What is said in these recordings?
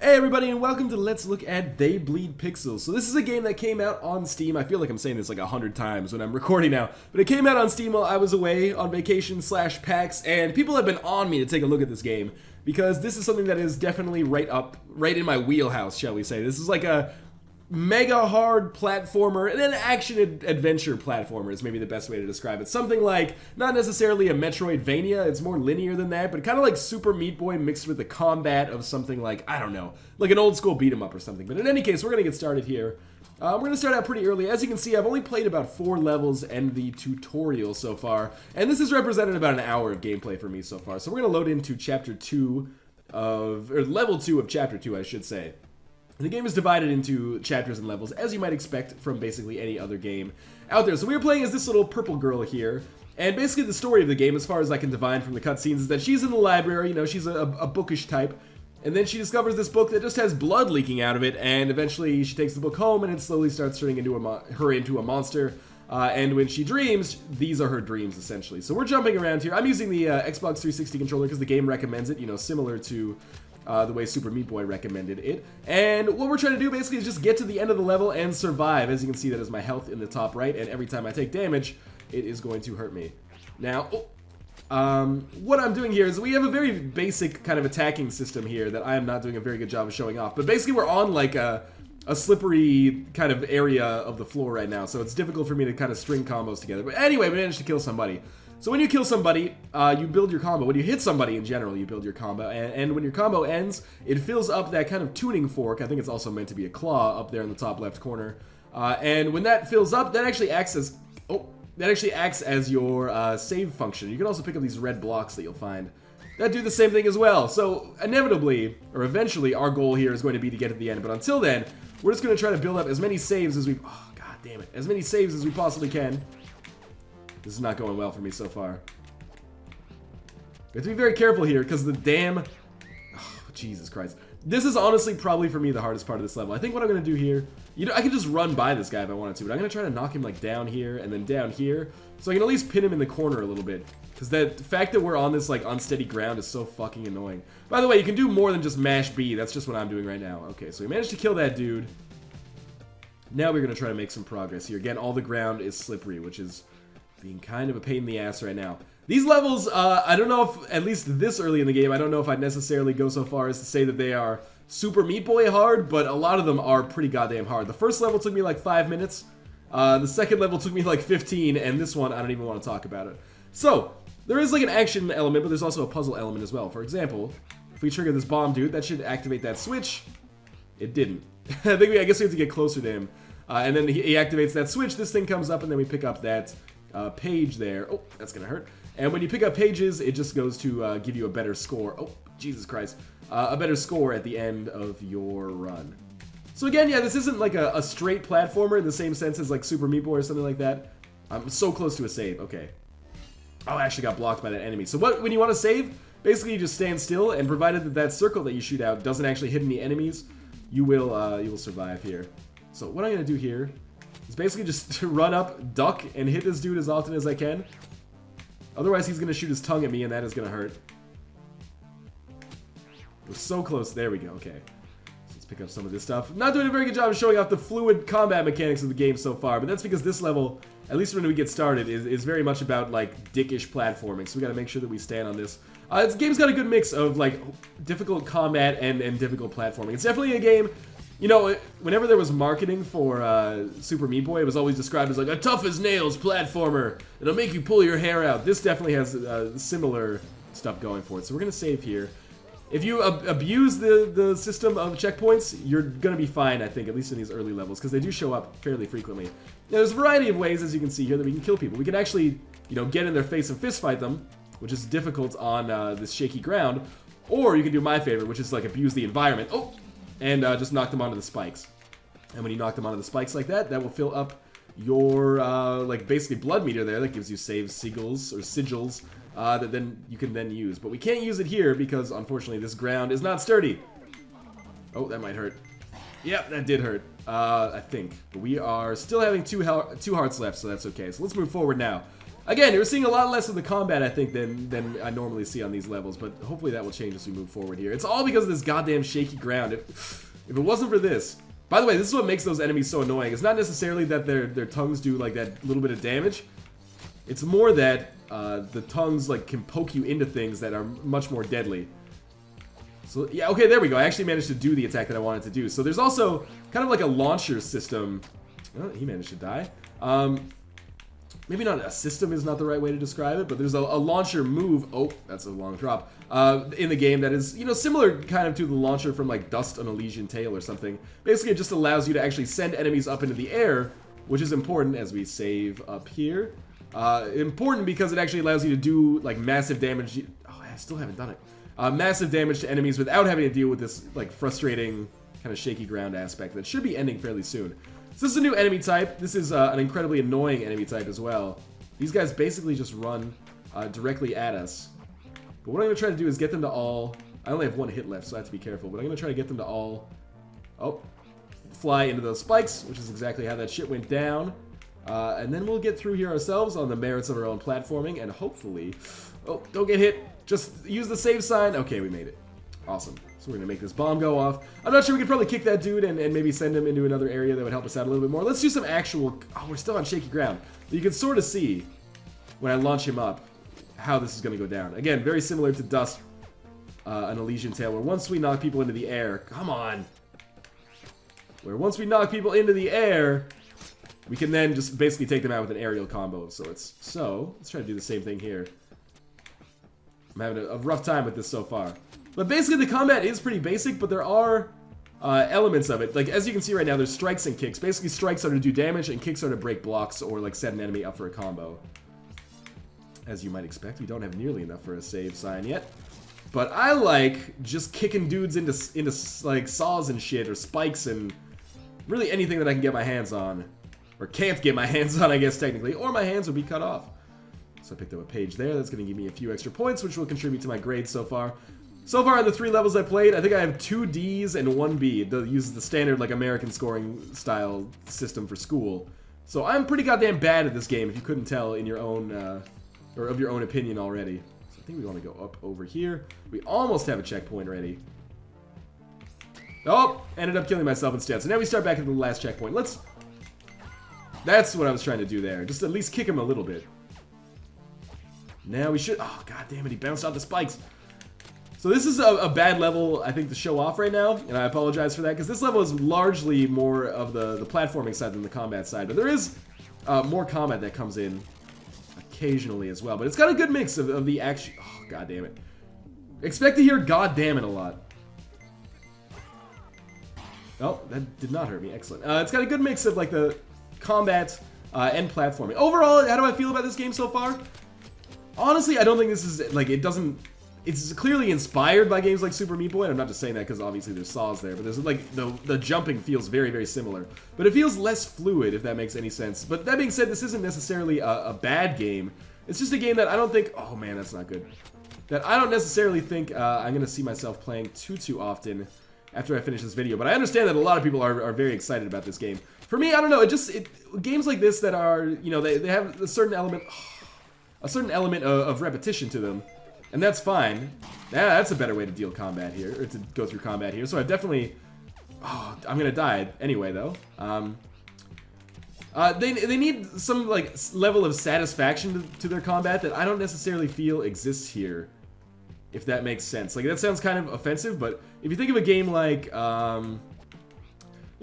Hey everybody, and welcome to Let's Look at They Bleed Pixels. So this is a game that came out on Steam. I feel like I'm saying this like 100 times when I'm recording now, but it came out on Steam while I was away on vacation / PAX, and people have been on me to take a look at this game because this is something that is definitely right in my wheelhouse, shall we say. This is like a mega hard platformer and an action adventure platformer is maybe the best way to describe it. Something like, not necessarily a Metroidvania, it's more linear than that, but kind of like Super Meat Boy mixed with the combat of something like, I don't know, like an old school beat 'em up or something. But in any case, we're going to get started here. We're going to start out pretty early. As you can see, I've only played about 4 levels and the tutorial so far, and this has represented about an hour of gameplay for me so far. So we're going to load into level 2 of chapter 2, I should say. And the game is divided into chapters and levels, as you might expect from basically any other game out there. So we were playing as this little purple girl here, and basically the story of the game, as far as I can divine from the cutscenes, is that she's in the library, you know, she's a bookish type, and then she discovers this book that just has blood leaking out of it, and eventually she takes the book home, and it slowly starts turning into her into a monster. And when she dreams, these are her dreams, essentially. So we're jumping around here. I'm using the Xbox 360 controller because the game recommends it, you know, similar to the way Super Meat Boy recommended it. And what we're trying to do basically is just get to the end of the level and survive. As you can see, that is my health in the top right, and every time I take damage, it is going to hurt me. Now, what I'm doing here is we have a very basic kind of attacking system here that I am not doing a very good job of showing off. But basically we're on like a slippery kind of area of the floor right now, so it's difficult for me to kind of string combos together. But anyway, we managed to kill somebody. So when you kill somebody, you build your combo. When you hit somebody in general, you build your combo. And when your combo ends, it fills up that kind of tuning fork. I think it's also meant to be a claw up there in the top left corner. And when that fills up, that actually acts as your save function. You can also pick up these red blocks that you'll find that do the same thing as well. So inevitably, or eventually, our goal here is going to be to get to the end. But until then, we're just going to try to build up as many saves as as many saves as we possibly can. This is not going well for me so far. We have to be very careful here because the damn... Oh, Jesus Christ. This is honestly probably for me the hardest part of this level. I think what I'm going to do here... You know, I can just run by this guy if I wanted to, but I'm going to try to knock him like down here and then down here. So I can at least pin him in the corner a little bit. Because the fact that we're on this like unsteady ground is so fucking annoying. By the way, you can do more than just mash B. That's just what I'm doing right now. Okay, so we managed to kill that dude. Now we're going to try to make some progress here. Again, all the ground is slippery, which is being kind of a pain in the ass right now. These levels, I don't know if, at least this early in the game, I don't know if I'd necessarily go so far as to say that they are Super Meat Boy hard, but a lot of them are pretty goddamn hard. The first level took me like 5 minutes, the second level took me like 15, and this one, I don't even want to talk about it. So, there is like an action element, but there's also a puzzle element as well. For example, if we trigger this bomb dude, that should activate that switch. It didn't. I guess we have to get closer to him. And then he activates that switch, this thing comes up, and then we pick up that page there. Oh, that's gonna hurt. And when you pick up pages, it just goes to give you a better score. Oh, Jesus Christ. A better score at the end of your run. So again, yeah, this isn't like a straight platformer in the same sense as like Super Meat Boy or something like that. I'm so close to a save. Okay. Oh, I actually got blocked by that enemy. So when you want to save, basically you just stand still, and provided that that circle that you shoot out doesn't actually hit any enemies, you will survive here. So what I'm gonna do here is basically just run up, duck, and hit this dude as often as I can. Otherwise, he's going to shoot his tongue at me, and that is going to hurt. We're so close. There we go. Okay. So let's pick up some of this stuff. Not doing a very good job of showing off the fluid combat mechanics of the game so far, but that's because this level, at least when we get started, is very much about, like, dickish platforming. So we got to make sure that we stand on this. This game's got a good mix of, like, difficult combat and difficult platforming. It's definitely a game... You know, whenever there was marketing for Super Meat Boy, it was always described as like a tough-as-nails platformer. It'll make you pull your hair out. This definitely has similar stuff going for it. So we're going to save here. If you abuse the system of checkpoints, you're going to be fine, I think, at least in these early levels, because they do show up fairly frequently. Now, there's a variety of ways, as you can see here, that we can kill people. We can actually, you know, get in their face and fist fight them, which is difficult on this shaky ground. Or you can do my favorite, which is like abuse the environment. Oh! And just knock them onto the spikes. And when you knock them onto the spikes like that, that will fill up your, like, basically blood meter there. That gives you save sigils that then you can then use. But we can't use it here because, unfortunately, this ground is not sturdy. Oh, that might hurt. Yep, that did hurt, I think. But we are still having two hearts left, so that's okay. So let's move forward now. Again, we're seeing a lot less of the combat, I think, than I normally see on these levels, but hopefully that will change as we move forward here. It's all because of this goddamn shaky ground. If it wasn't for this... By the way, this is what makes those enemies so annoying. It's not necessarily that their tongues do, like, that little bit of damage. It's more that the tongues, like, can poke you into things that are much more deadly. So, yeah, okay, there we go. I actually managed to do the attack that I wanted to do. So there's also kind of like a launcher system. Oh, he managed to die. Maybe not a system is not the right way to describe it, but there's a launcher move. Oh, that's a long drop. In the game that is, you know, similar kind of to the launcher from like Dust on Elysian Tale or something. Basically, it just allows you to actually send enemies up into the air, which is important as we save up here. Important because it actually allows you to do like massive damage. Oh, I still haven't done it. Massive damage to enemies without having to deal with this like frustrating kind of shaky ground aspect that should be ending fairly soon. So this is a new enemy type. This is an incredibly annoying enemy type as well. These guys basically just run directly at us. But what I'm going to try to do is get them to all... I only have one hit left, so I have to be careful. But I'm going to try to get them to all... Oh, fly into those spikes, which is exactly how that shit went down. And then we'll get through here ourselves on the merits of our own platforming, and hopefully... Oh, don't get hit. Just use the save sign. Okay, we made it. Awesome. So we're going to make this bomb go off. I'm not sure we could probably kick that dude and maybe send him into another area that would help us out a little bit more. Let's do some actual... Oh, we're still on shaky ground. But you can sort of see, when I launch him up, how this is going to go down. Again, very similar to Dust on Elysian Tale, where once we knock people into the air... Come on! Where once we knock people into the air, we can then just basically take them out with an aerial combo of sorts. So, let's try to do the same thing here. I'm having a rough time with this so far. But basically the combat is pretty basic, but there are elements of it. Like, as you can see right now, there's strikes and kicks. Basically, strikes are to do damage, and kicks are to break blocks or, like, set an enemy up for a combo. As you might expect, we don't have nearly enough for a save sign yet. But I like just kicking dudes into like, saws and shit, or spikes, and really anything that I can get my hands on. Or can't get my hands on, I guess, technically. Or my hands will be cut off. So I picked up a page there. That's going to give me a few extra points, which will contribute to my grade so far. So far in the 3 levels I played, I think I have 2 Ds and 1 B. It uses the standard, like, American scoring style system for school. So I'm pretty goddamn bad at this game, if you couldn't tell in your own, or of your own opinion already. So I think we want to go up over here. We almost have a checkpoint ready. Oh, ended up killing myself instead. So now we start back at the last checkpoint. That's what I was trying to do there. Just at least kick him a little bit. Now we should... Oh, god damn it, he bounced off the spikes. So this is a bad level, I think, to show off right now, and I apologize for that, because this level is largely more of the platforming side than the combat side, but there is more combat that comes in occasionally as well, but it's got a good mix of the action... Oh, god damn it. Expect to hear god damn it a lot. Oh, that did not hurt me, excellent. It's got a good mix of, like, the combat and platforming. Overall, how do I feel about this game so far? Honestly, I don't think this is, like, it doesn't... It's clearly inspired by games like Super Meat Boy, and I'm not just saying that because obviously there's saws there, but there's, like, the jumping feels very, very similar. But it feels less fluid, if that makes any sense. But that being said, this isn't necessarily a bad game. It's just a game that I don't think... Oh, man, that's not good. That I don't necessarily think I'm going to see myself playing too often after I finish this video. But I understand that a lot of people are very excited about this game. For me, I don't know, games like this that are, you know, they have a certain element... A certain element of repetition to them. And that's fine. That's a better way to deal combat here, or to go through combat here. So I definitely... Oh, I'm gonna die anyway, though. They need some, like, level of satisfaction to their combat that I don't necessarily feel exists here. If that makes sense. Like, that sounds kind of offensive, but if you think of a game like, well,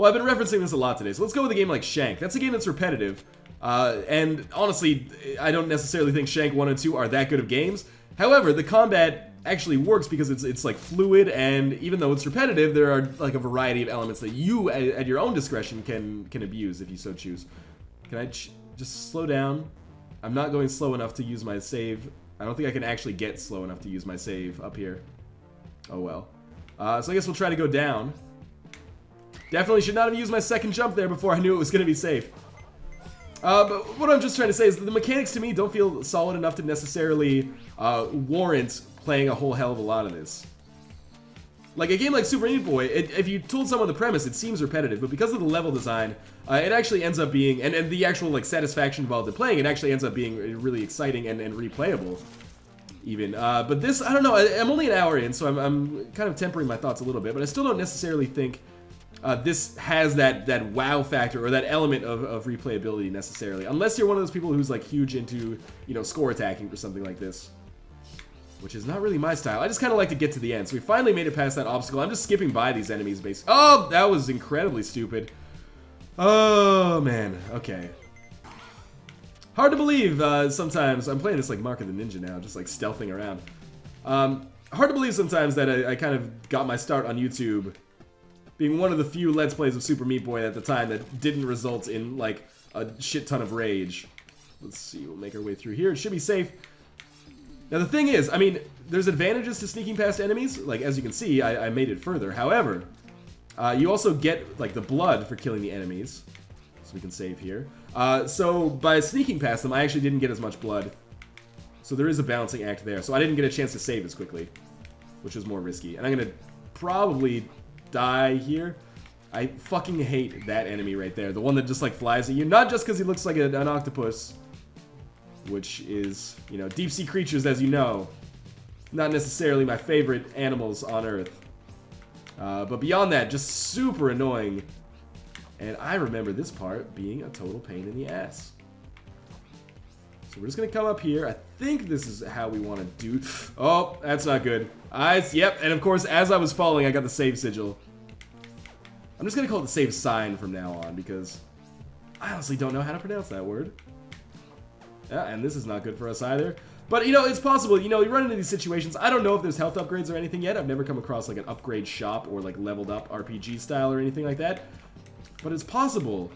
I've been referencing this a lot today, so let's go with a game like Shank. That's a game that's repetitive. And honestly, I don't necessarily think Shank 1 and 2 are that good of games. However, the combat actually works because it's like fluid, and even though it's repetitive, there are like a variety of elements that you, at your own discretion, can abuse if you so choose. Can I just slow down? I'm not going slow enough to use my save. I don't think I can actually get slow enough to use my save up here. Oh well. So I guess we'll try to go down. Definitely should not have used my second jump there before I knew it was going to be safe. But what I'm just trying to say is that the mechanics to me don't feel solid enough to necessarily warrant playing a whole hell of a lot of this. Like a game like Super Meat Boy, if you told someone the premise, it seems repetitive, but because of the level design, it actually ends up being, and the actual like satisfaction involved in playing, it actually ends up being really exciting and replayable, even. But this, I don't know, I'm only an hour in, so I'm kind of tempering my thoughts a little bit, but I still don't necessarily think this has that wow factor or that element of replayability necessarily, unless you're one of those people who's like huge into, you know, score attacking or something like this. Which is not really my style. I just kind of like to get to the end. So we finally made it past that obstacle. I'm just skipping by these enemies, basically. Oh, that was incredibly stupid. Oh, man. Okay. Hard to believe sometimes. I'm playing this like Mark of the Ninja now, just like stealthing around. Hard to believe sometimes that I kind of got my start on YouTube being one of the few Let's Plays of Super Meat Boy at the time that didn't result in like a shit ton of rage. Let's see. We'll make our way through here. It should be safe. Now the thing is, I mean, there's advantages to sneaking past enemies. Like, as you can see, I made it further. However, you also get, like, the blood for killing the enemies. So we can save here. So by sneaking past them, I actually didn't get as much blood. So there is a balancing act there. So I didn't get a chance to save as quickly, which was more risky. And I'm going to probably die here. I fucking hate that enemy right there. The one that just, like, flies at you. Not just because he looks like an octopus, which is, you know, deep sea creatures, as you know, not necessarily my favorite animals on Earth. But beyond that, just super annoying. And I remember this part being a total pain in the ass. So we're just gonna come up here. I think this is how we want to do. Oh, that's not good. Yep, and of course, as I was falling, I got the save sigil. I'm just gonna call it the save sign from now on because I honestly don't know how to pronounce that word. Yeah, and this is not good for us either. But, you know, it's possible. You know, you run into these situations. I don't know if there's health upgrades or anything yet. I've never come across, like, an upgrade shop or, like, leveled up RPG style or anything like that. But it's possible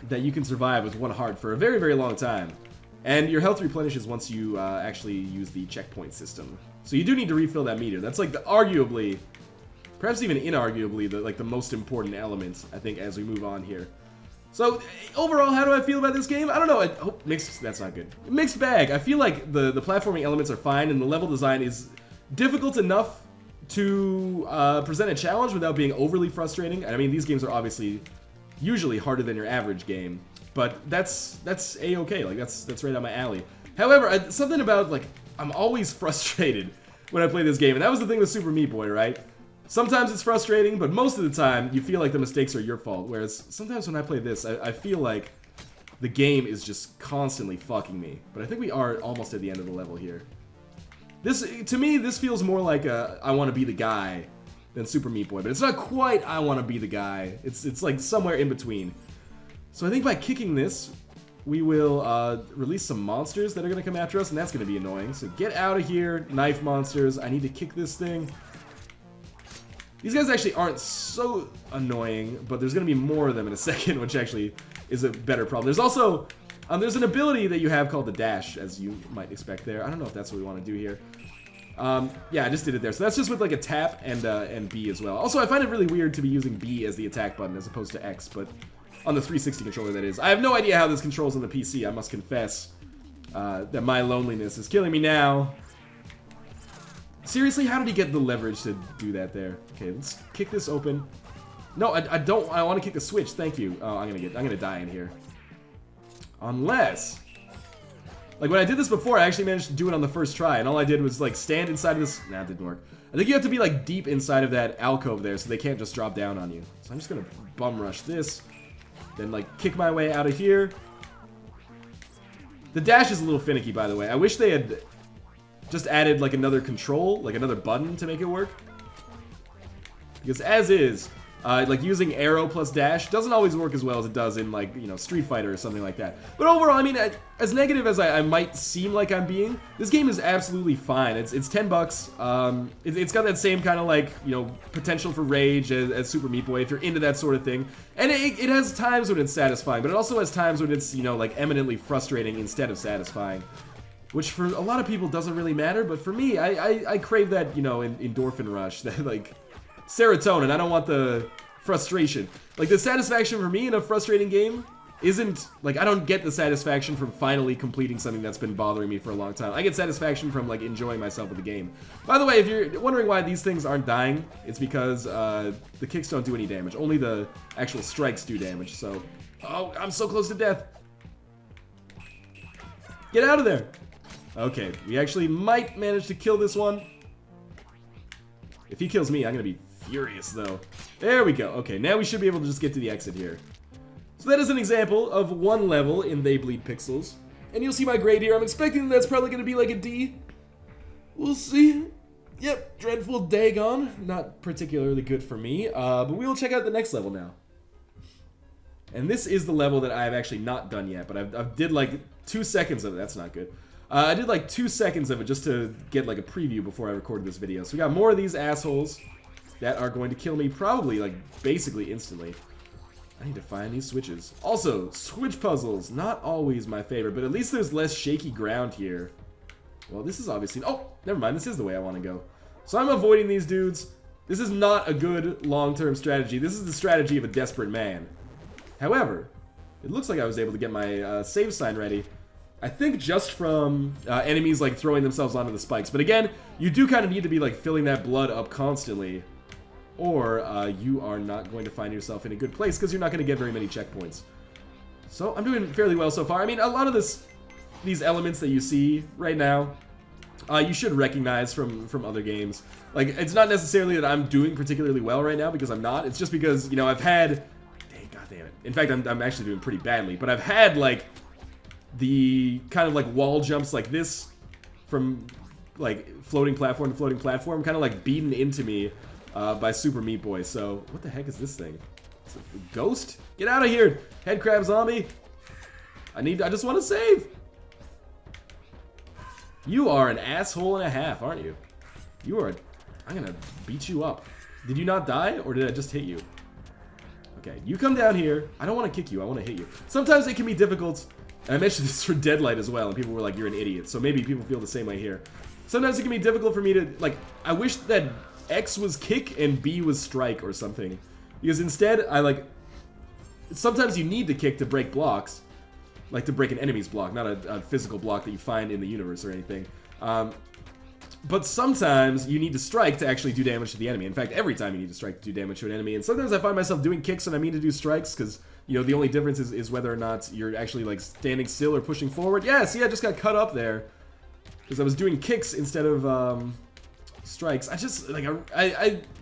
that you can survive with one heart for a very, very long time. And your health replenishes once you actually use the checkpoint system. So you do need to refill that meter. That's, like, arguably, perhaps even inarguably, the most important element, I think, as we move on here. So, overall, how do I feel about this game? I don't know. Oh, mixed. That's not good. Mixed bag. I feel like the platforming elements are fine, and the level design is difficult enough to present a challenge without being overly frustrating. I mean, these games are obviously usually harder than your average game, but that's a-okay. Like, that's right up my alley. However, something about, like, I'm always frustrated when I play this game, and that was the thing with Super Meat Boy, right? Sometimes it's frustrating, but most of the time, you feel like the mistakes are your fault. Whereas, sometimes when I play this, I feel like the game is just constantly fucking me. But I think we are almost at the end of the level here. To me, this feels more like a I want to be the guy than Super Meat Boy. But it's not quite I want to be the guy. It's like somewhere in between. So I think by kicking this, we will release some monsters that are going to come after us, and that's going to be annoying. So get out of here, knife monsters. I need to kick this thing. These guys actually aren't so annoying, but there's going to be more of them in a second, which actually is a better problem. There's also, there's an ability that you have called the dash, as you might expect there. I don't know if that's what we want to do here. Yeah, I just did it there. So that's just with like a tap and B as well. Also, I find it really weird to be using B as the attack button as opposed to X, but on the 360 controller that is. I have no idea how this controls on the PC, I must confess. That my loneliness is killing me now. Seriously, how did he get the leverage to do that there? Okay, let's kick this open. No, I don't. I want to kick the switch. Thank you. Oh, I'm gonna die in here. Unless, like when I did this before, I actually managed to do it on the first try, and all I did was like stand inside of this. Nah, it didn't work. I think you have to be like deep inside of that alcove there, so they can't just drop down on you. So I'm just gonna bum rush this, then like kick my way out of here. The dash is a little finicky, by the way. I wish they had just added like another control, like another button to make it work. Because as is, like using arrow plus dash doesn't always work as well as it does in like, you know, Street Fighter or something like that. But overall, I mean, as negative as I might seem like I'm being, this game is absolutely fine. It's $10. It's got that same kind of like, you know, potential for rage as Super Meat Boy if you're into that sort of thing. And it has times when it's satisfying, but it also has times when it's, you know, like eminently frustrating instead of satisfying. Which for a lot of people doesn't really matter, but for me, I crave that, you know, endorphin rush, that like serotonin. I don't want the frustration. Like the satisfaction for me in a frustrating game isn't, like, I don't get the satisfaction from finally completing something that's been bothering me for a long time. I get satisfaction from, like, enjoying myself with the game. By the way, if you're wondering why these things aren't dying, it's because the kicks don't do any damage. Only the actual strikes do damage, so... Oh, I'm so close to death. Get out of there. Okay, we actually might manage to kill this one. If he kills me, I'm gonna be furious, though. There we go. Okay, now we should be able to just get to the exit here. So that is an example of one level in They Bleed Pixels. And you'll see my grade here. I'm expecting that's probably going to be like a D. We'll see. Yep, dreadful Dagon. Not particularly good for me. But we will check out the next level now. And this is the level that I have actually not done yet. But I did like 2 seconds of it. That's not good. I did like 2 seconds of it just to get like a preview before I recorded this video. So we got more of these assholes that are going to kill me probably like basically instantly. I need to find these switches. Also, switch puzzles, not always my favorite, but at least there's less shaky ground here. Well, this is obviously... Oh, never mind, this is the way I want to go. So I'm avoiding these dudes. This is not a good long-term strategy. This is the strategy of a desperate man. However, it looks like I was able to get my save sign ready. I think just from enemies like throwing themselves onto the spikes. But again, you do kind of need to be like filling that blood up constantly. Or you are not going to find yourself in a good place because you're not going to get very many checkpoints. So I'm doing fairly well so far. I mean, a lot of these elements that you see right now, you should recognize from other games. Like, it's not necessarily that I'm doing particularly well right now because I'm not. It's just because, you know, I've had... God damn it. In fact, I'm actually doing pretty badly. But I've had, like, the kind of, like, wall jumps like this from, like, floating platform to floating platform kind of, like, beaten into me. By Super Meat Boy. So, what the heck is this thing? It's a ghost? Get out of here, head crab zombie! I just want to save! You are an asshole and a half, aren't you? You are... I'm gonna beat you up. Did you not die, or did I just hit you? Okay, you come down here. I don't want to kick you, I want to hit you. Sometimes it can be difficult, and I mentioned this for Deadlight as well, and people were like, you're an idiot. So maybe people feel the same way here. Sometimes it can be difficult for me to, like, I wish that X was kick and B was strike or something. Because instead, sometimes you need to kick to break blocks. Like to break an enemy's block, not a physical block that you find in the universe or anything. But sometimes you need to strike to actually do damage to the enemy. In fact, every time you need to strike to do damage to an enemy. And sometimes I find myself doing kicks when I mean to do strikes, because, you know, the only difference is whether or not you're actually, like, standing still or pushing forward. Yeah, see, I just got cut up there. Because I was doing kicks instead of, strikes. I just, like,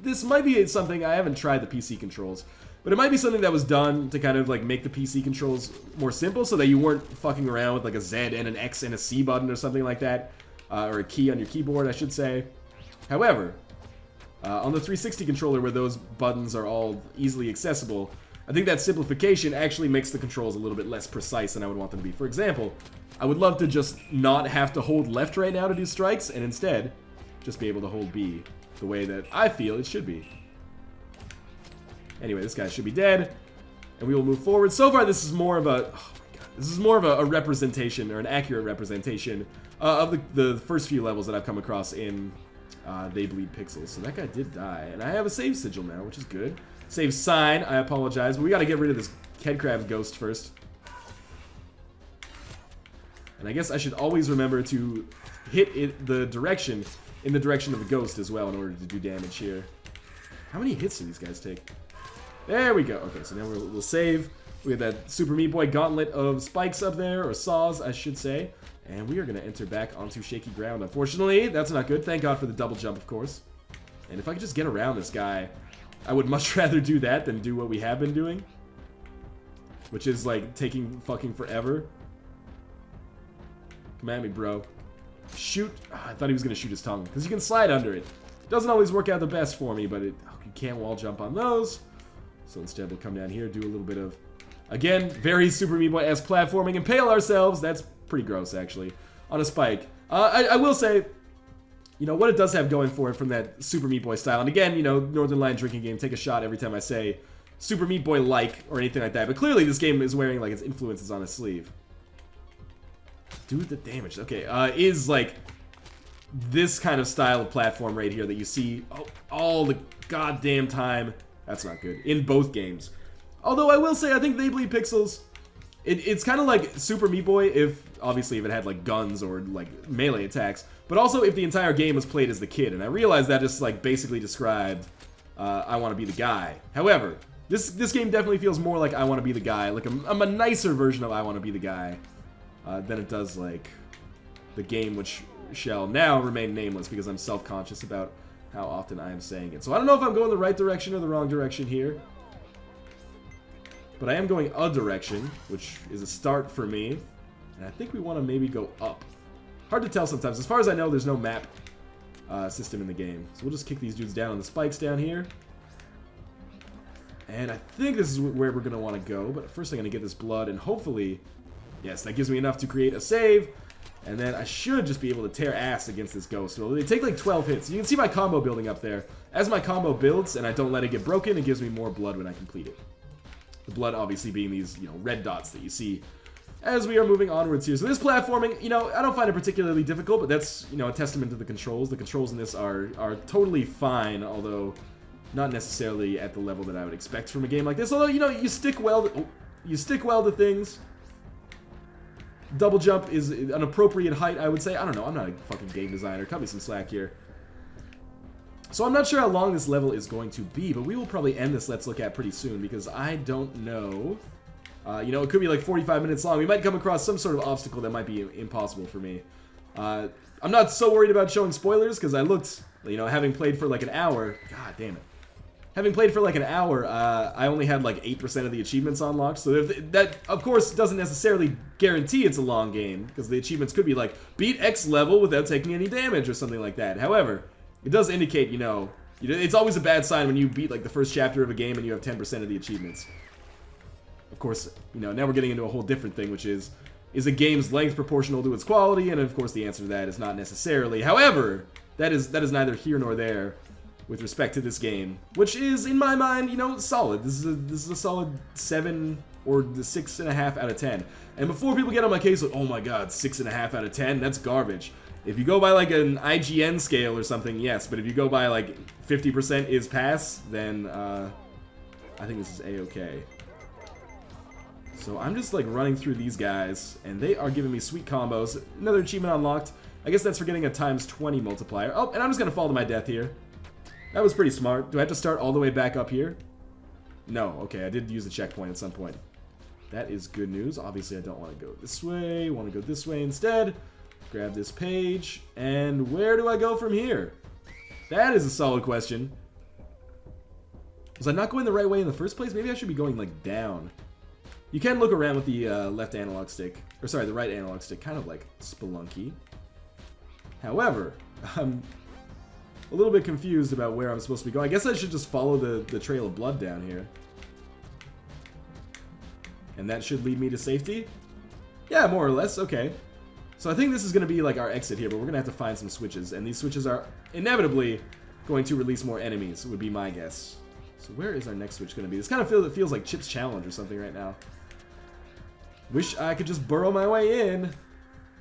this might be something, I haven't tried the PC controls, but it might be something that was done to kind of, like, make the PC controls more simple so that you weren't fucking around with, like, a Z and an X and a C button or something like that, or a key on your keyboard, I should say. However, on the 360 controller where those buttons are all easily accessible, I think that simplification actually makes the controls a little bit less precise than I would want them to be. For example, I would love to just not have to hold left right now to do strikes, and instead just be able to hold B the way that I feel it should be. Anyway, this guy should be dead, and we will move forward. So far, this is more of a... Oh my god. This is more of a representation, or an accurate representation, of the first few levels that I've come across in They Bleed Pixels. So that guy did die, and I have a save sigil now, which is good. Save sign, I apologize, but we gotta get rid of this headcrab ghost first. And I guess I should always remember to hit it in the direction of the ghost as well in order to do damage here. How many hits do these guys take? There we go. Okay, so now we'll save. We have that Super Meat Boy gauntlet of spikes up there, or saws, I should say. And we are going to enter back onto shaky ground. Unfortunately, that's not good. Thank God for the double jump, of course. And if I could just get around this guy, I would much rather do that than do what we have been doing. Which is, like, taking fucking forever. Come at me, bro. Shoot. Oh, I thought he was going to shoot his tongue, because you can slide under it. Doesn't always work out the best for me, but you can't wall jump on those. So instead, we'll come down here, do a little bit of, again, very Super Meat Boy-esque platforming, impale ourselves. That's pretty gross, actually, on a spike. I will say, you know, what it does have going for it from that Super Meat Boy style. And again, you know, Northern Lion drinking game, take a shot every time I say Super Meat Boy-like or anything like that. But clearly, this game is wearing, like, its influences on its sleeve. Do the damage. Okay, is, like, this kind of style of platform right here that you see all the goddamn time. That's not good. In both games. Although I will say, I think They Bleed Pixels It's kind of like Super Meat Boy if, obviously, if it had, like, guns or, like, melee attacks. But also if the entire game was played as the kid. And I realized that just, like, basically described I Want to Be the Guy. However, this game definitely feels more like I Want to Be the Guy. Like, I'm a nicer version of I Want to Be the Guy than it does, like, the game which shall now remain nameless because I'm self-conscious about how often I am saying it. So I don't know if I'm going the right direction or the wrong direction here. But I am going a direction, which is a start for me. And I think we want to maybe go up. Hard to tell sometimes. As far as I know, there's no map system in the game. So we'll just kick these dudes down on the spikes down here. And I think this is where we're going to want to go. But first I'm going to get this blood. And hopefully, yes, that gives me enough to create a save. And then I should just be able to tear ass against this ghost. Well, they take like 12 hits. You can see my combo building up there. As my combo builds and I don't let it get broken, it gives me more blood when I complete it. The blood obviously being these, red dots that you see as we are moving onwards here. So this platforming, I don't find it particularly difficult, but that's, a testament to the controls. The controls in this are totally fine, although not necessarily at the level that I would expect from a game like this. Although, you stick well to things. Double jump is an appropriate height, I would say. I don't know. I'm not a fucking game designer. Cut me some slack here. So I'm not sure how long this level is going to be, but we will probably end this Let's Look At pretty soon because I don't know. It could be like 45 minutes long. We might come across some sort of obstacle that might be impossible for me. I'm not so worried about showing spoilers because I looked, having played for like an hour. God damn it. Having played for like an hour, I only had like 8% of the achievements unlocked. So that, of course, doesn't necessarily guarantee it's a long game because the achievements could be like, beat X level without taking any damage or something like that. However, it does indicate, it's always a bad sign when you beat like the first chapter of a game and you have 10% of the achievements. Of course, now we're getting into a whole different thing, which is a game's length proportional to its quality? And of course the answer to that is not necessarily. However, that is neither here nor there with respect to this game, which is, in my mind, solid. This is a solid 7 or the 6.5 out of 10. And before people get on my case, like, oh my god, 6.5 out of 10, that's garbage. If you go by like an IGN scale or something, yes. But if you go by like 50% is pass, then I think this is A-okay. So I'm just like running through these guys, and they are giving me sweet combos. Another achievement unlocked. I guess that's for getting a times 20 multiplier. Oh, and I'm just going to fall to my death here. That was pretty smart. Do I have to start all the way back up here? No. Okay, I did use the checkpoint at some point. That is good news. Obviously, I don't want to go this way. I want to go this way instead. Grab this page, and where do I go from here? That is a solid question. Was I not going the right way in the first place? Maybe I should be going, like, down. You can look around with the left analog stick, or sorry, the right analog stick, kind of like Spelunky. However, I'm a little bit confused about where I'm supposed to be going. I guess I should just follow the trail of blood down here. And that should lead me to safety? Yeah, more or less, okay. So I think this is going to be like our exit here, but we're going to have to find some switches. And these switches are inevitably going to release more enemies, would be my guess. So where is our next switch going to be? This kind of feels like Chip's Challenge or something right now. Wish I could just burrow my way in.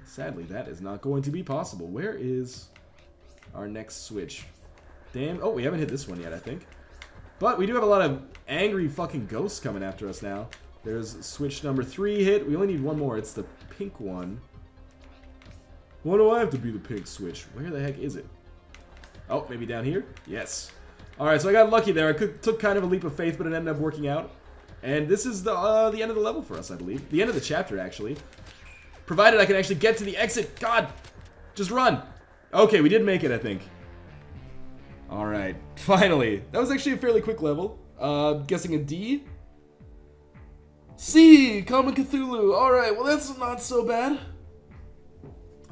Sadly, that is not going to be possible. Where is our next switch? Damn. Oh, we haven't hit this one yet, I think. But we do have a lot of angry fucking ghosts coming after us now. There's switch number 3 hit. We only need one more. It's the pink one. Why do I have to be the pink switch? Where the heck is it? Oh, maybe down here? Yes. Alright, so I got lucky there. I took kind of a leap of faith, but it ended up working out. And this is the end of the level for us, I believe. The end of the chapter, actually. Provided I can actually get to the exit. God! Just run! Okay, we did make it, I think. Alright, finally. That was actually a fairly quick level. Guessing a D? C! Common Cthulhu! Alright, well that's not so bad.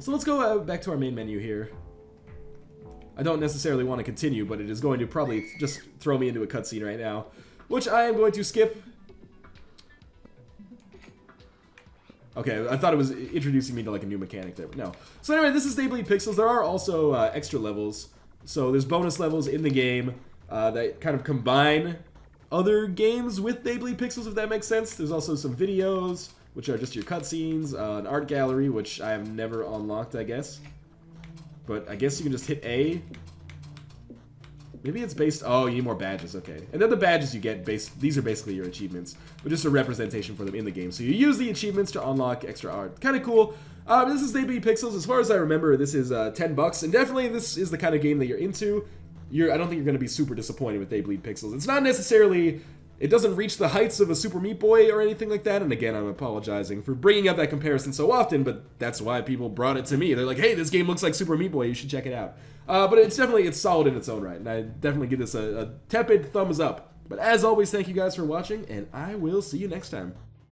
So let's go back to our main menu here. I don't necessarily want to continue, but it is going to probably just throw me into a cutscene right now, which I am going to skip. Okay, I thought it was introducing me to like a new mechanic there, but no. So anyway, this is They Bleed Pixels. There are also extra levels. So there's bonus levels in the game that kind of combine other games with They Bleed Pixels, if that makes sense. There's also some videos, which are just your cutscenes, an art gallery, which I have never unlocked, I guess. But I guess you can just hit A. Maybe it's based... Oh, you need more badges. Okay. And then the badges you get, these are basically your achievements. But just a representation for them in the game. So you use the achievements to unlock extra art. Kind of cool. This is They Bleed Pixels. As far as I remember, this is $10. And definitely this is the kind of game that you're into. I don't think you're going to be super disappointed with They Bleed Pixels. It's not necessarily... It doesn't reach the heights of a Super Meat Boy or anything like that. And again, I'm apologizing for bringing up that comparison so often, but that's why people brought it to me. They're like, hey, this game looks like Super Meat Boy. You should check it out. But it's solid in its own right. And I definitely give this a tepid thumbs up. But as always, thank you guys for watching, and I will see you next time.